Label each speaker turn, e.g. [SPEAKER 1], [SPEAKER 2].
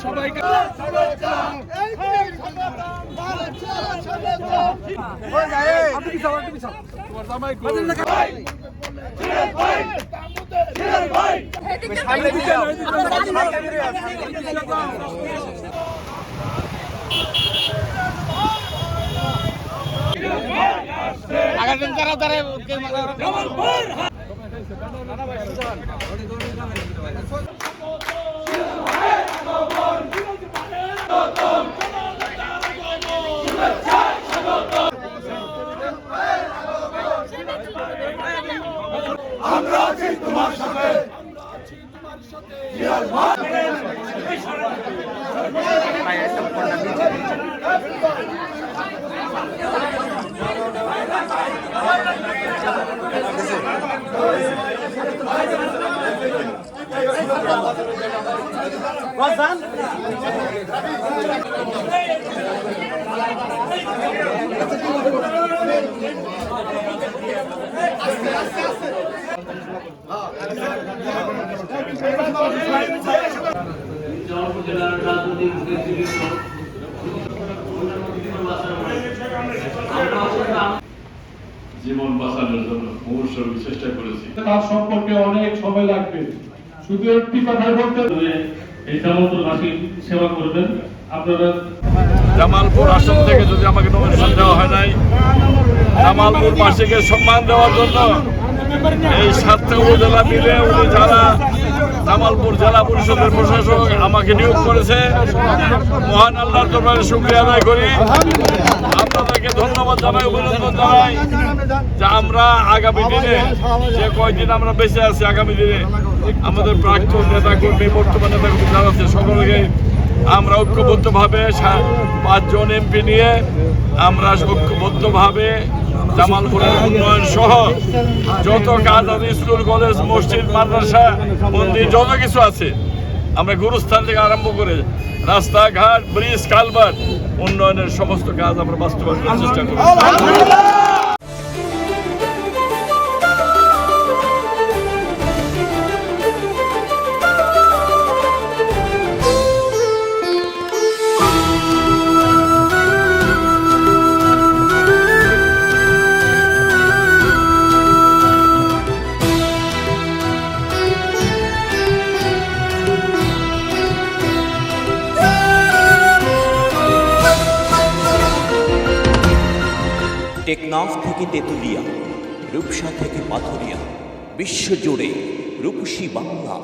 [SPEAKER 1] সবাইকে আমরা আছি তোমার সাথে।
[SPEAKER 2] জীবন বাঁচানোর জন্য মুহূর্তের চেষ্টা করেছি।
[SPEAKER 3] তার সম্পর্কে অনেক সময় লাগবে, শুধু একটি কথা বলতে এই জামালপুরবাসীর সেবা করবেন আপনারা।
[SPEAKER 2] জামালপুর আসন থেকে যদি আমাকে নমিনেশন দেওয়া হয় নাই, জামালপুরবাসীকে সম্মান দেওয়ার জন্য এই 7টা উপজেলা মিলে উনি যারা জামালপুর জেলা পরিষদের প্রশাসক আমাকে নিয়োগ করেছে, মহান আল্লাহর দরবারে শুকরিয়া আদায় করি। আপনাদেরকে ধন্যবাদ জানাই, অভিনন্দন জানাই যে আমরা আগামী দিনে যে কয়দিন আমরা বেঁচে আছি, আগামী দিনে আমাদের প্রাক্তন নেতা কর্মী, বর্তমান নেতা কর্মী যারা আছে সকলকে আমরা ঐক্যবদ্ধভাবে 5 জন এমপি নিয়ে আমরা ঐক্যবদ্ধভাবে জামালপুরের উন্নয়ন সহ যত কাজ আছে, স্কুল, কলেজ, মসজিদ, মাদ্রাসা, মন্দির, যত কিছু আছে, আমরা গুরুস্থান থেকে আরম্ভ করে রাস্তাঘাট, ব্রিজ, কালভার্ট উন্নয়নের সমস্ত কাজ আমরা বাস্তবায়ন করার চেষ্টা করি।
[SPEAKER 4] টেকনাফ থেকে তেতুলিয়া, রূপসা থেকে পাথুরিয়া, বিশ্বজুড়ে রূপসী বাংলা।